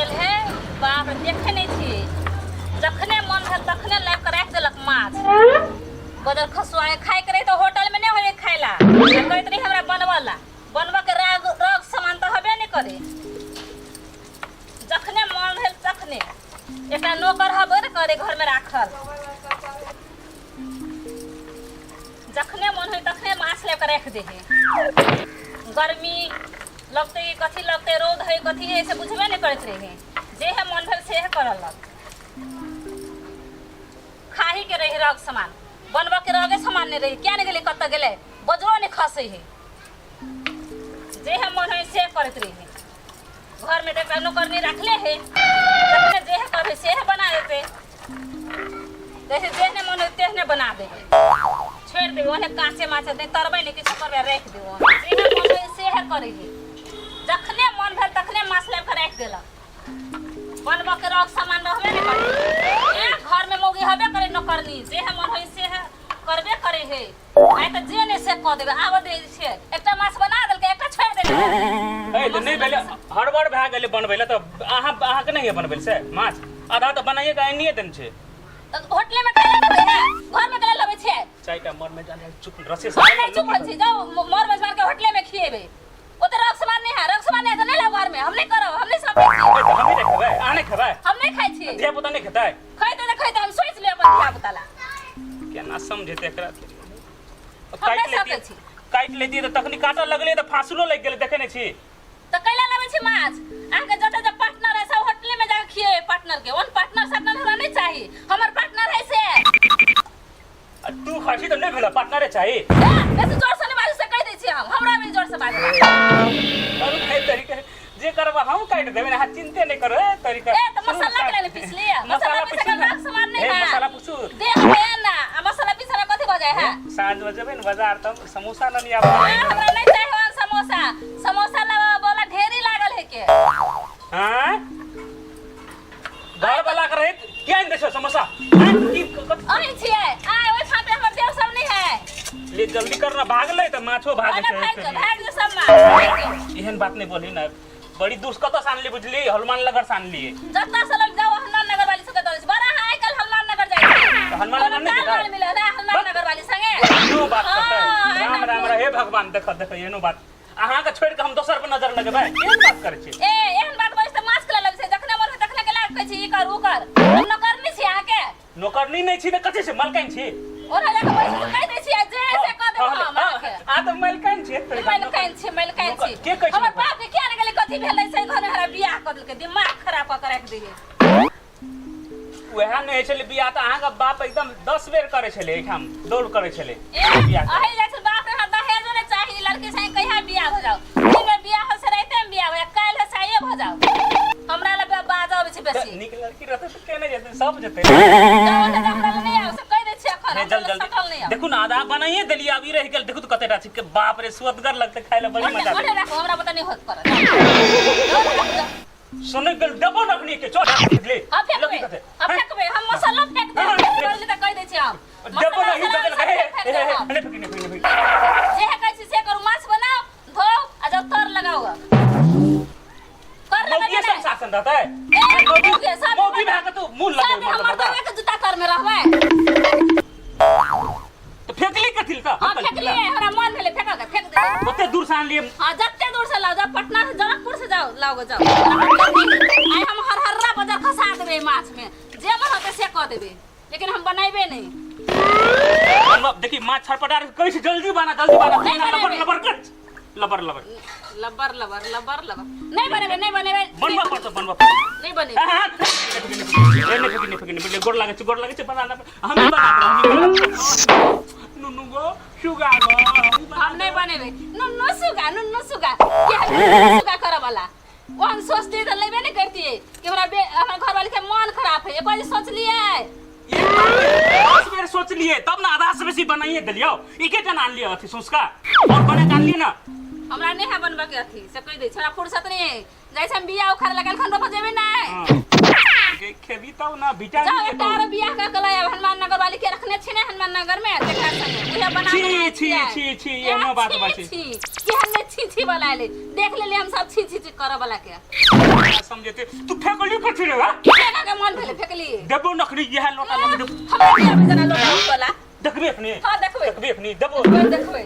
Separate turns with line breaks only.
गेल है बाप रे देखे नहीं थी जखने मन भेल तखने लाइव कर राख देलक माछ बदल खसुआ खाए करे तो होटल में नहीं होए खाइला कहत रही हमरा बनवाला बनवा के राग रग सामान तो हबे नहीं करे जखने मन भेल तखने एकटा नौकर हबे न करे घर में राखल जखने मन होई तखने माछ ले कर राख दे है गर्मी लगते कथी लगते रोद है कथी है से बुझबे नहीं करत रहे जे है मन भेल से है करलक खाही के रही रग सामान बनवा के रगे सामान नहीं रही क्या नहीं गेले कत गेले बजरो नहीं खसे है जे है मन है से करत रही घर में देखा नौकर नहीं रखले है तखने जे है करे से है बना देते जैसे जे ने मन होते ने बना दे छोड़ दे ओने कांचे माछ नहीं तरबे नहीं किछ करबे रख दे जे है मन है से है करे जखने मन भेल तखने माछ लेब के रख देला बनवा के रख सामान रहबे नहीं करे एक घर में मोगी हबे करे नौकरनी जे है मन होई से है करबे करे है आइ त जे ने से क देबे आब दे छै एकटा माछ बना देल के एकटा छोड़ देले
ए त नहीं भेले हड़बड़ भए गेले बनबैला त अहाँ के नहीं बनबैल से माछ आधा त बनाइए के आनिए देन छै
होटल में खाए लेबे है घर में केला लेबे छै
चाइटा मर में जाने चुप रसे
से चुप हो छी जाओ मोर मजबार के होटल में खिएबे ओते रख सामान नहीं है रख सामान है तो नहीं ला घर में हम नहीं करो हम नहीं सब
हम नहीं खेबै आ नहीं खेबै
हम नहीं खाई छी
धिया पुता नहीं खेतै
खैते हम सोच ले अपन धिया पुता ला
केना समझेते एकरा काट लेती त तखनी काटऽ लगले त फांसुलो लग गेले देखे नै छी
त कैला लाबै छी माछ आके जते जे पार्टनर है सब होटल में जाके खिए पार्टनर के ओन पार्टनर साटनर हमरा नहीं चाहिए हमर पार्टनर है से
तू खासी त नहीं भेला पार्टनरे चाहिए
वैसे जोर से नहीं बाजू से कह दै छी हमरा भी जोर से बाजू
और है तरीका जे करबा हम काट देबे ना चिंता नहीं करो तरीका
ए त मसाला के ले पिस लिया मसाला पिस के रख सामान नहीं है
मसाला पुछु
दे हमें ना मसाला पिस में कथि भ जाय है
साँझ बजेबे न बाजार त समोसा न नहीं आबे
हमरा नहीं चाहिए समोसा समोसा ला बोला ढेरी लागल है के
हां घर वाला करे क्या इन देशो समोसा
ओइ छिए आय ओइ फाटे हमर देव सब नहीं है
ले जल्दी करना भाग ले त माछो भागे छै
भाग जो सब ना
एहन बात नहीं बोली ना बड़ी दूर कत सान ली बुझली हनुमान नगर सान लिए
जत्ता से लोग जाओ हनुमान नगर वाली संगे दौड़ बड़ा है आजकल हनुमान नगर जाए
हनुमान नगर नहीं जाए
मिले ना हनुमान नगर वाली संगे
नो बात करते राम राम रे भगवान देख देख एनो बात अहाँ के छोड़ के हम दोसर पर नजर लगेबै केहन बात करे छी
ए एहन बात बस त मास्क लग छै जखने मन तखने के लाग कहै छी ई कर उ कर हम नौकर नहीं छी अहाँ के
नौकरनी नहीं छी त कथि से मलकाइन छी
ओरा जाके पैसा कह दै छी जे से क दे हम
आ त मलकाइन छी
मलकाइन छी
के कहै
हमर बाप के किया ने गेलै कथि भेलै से घर में हमरा बियाह क देलकै दिमाग खराब क के रख दिए
वह नहीं छले बियाह त अहाँ के बाप एकदम 10 बेर करे छले एठाम दौड़ करे छले
बियाह अहि ले बाप रे दहेज ने चाहिए लड़की से कहिया बियाह हो जाओ दिन में बियाह से रहते में बियाह हो काल है चाहिए हो जाओ हमरा ले बाजा छै बेसी
निक लड़की रहते त केने जेते सब जेते
हमरा नहीं आ से कह दे छी अखन
जल्दी देखू ना आधा बनाइए देली अभी रह गेल देखू त कतेटा छी के बाप रे सुअदगर लगते खाइ ले बड़ी मजा आवे
हमरा पता नहीं होत कर
सुन गल डबल रखनी के चोट ले
अब फेंकबे हम मसाला फेंक दे जल्दी त कह दे छी हम
डबल ही बदल गए नहीं फेंकनी
जे है कैसे से करू माछ बनाओ धो आ जब तर लगाओ कर लगे
सब शासन रहता है मोगी भाग तू मुंह लगे
मत बता के जूता कर में रहबे
तो फेंकली कथिल त
हां फेंक लिए हमरा मन भेले फेंका के फेंक दे
ओते दूर से आन लिए
हां जत्ते दूर से लाओ जा पटना से जनकपुर से जाओ जाओ आई हम हरहर्रा बाजार खसा देबे माछ में जे मन होते से क देबे लेकिन हम बनाइबे नहीं
हम देखी माछ छटपटा कैसे जल्दी बना लबर
नहीं बनेबे
बनवा पड़तो
नहीं बने
नहीं फेंकनी गोड़ लागे छै बनाना हम बना नुनु गो सुगा गो
हम नहीं बनेबे नुनु सुगा के सुगा करे वाला ओहन सोचती त लेबे नहीं करती कि हमरा घर वाले के मन खराब है एक बार सोच लिए
सोच लिए तब ना आधा से बेसी बनाइए दिलियो एके जन आन लियो अथी सुस्का और बने जान ली ना
हमरा नहीं है बनबा के अथी से कह दे छोरा फुर्सत नहीं जैसे हम बियाह उखाड़ लगल खन रोप जेबे ना
के खेबी तब ना विटामिन
जाओ तार बियाह का कला हनुमान नगर वाली के रखने छी ने हनुमान नगर में देखा संगे है बना
छी
बना
छी
दिया।
छी छी ये नो बात बाची
छी कि हमने छी छी वाला ले देख ले हम सब छी छी करे वाला के
समझते तू फेकली कथि रे
फेंका के मन भेले फेकली
देबो नखरी यह लोटा लग
हम जना लोटा वाला
देखबे अपने
हां देखबे
देखबे अपने देबो
देखबे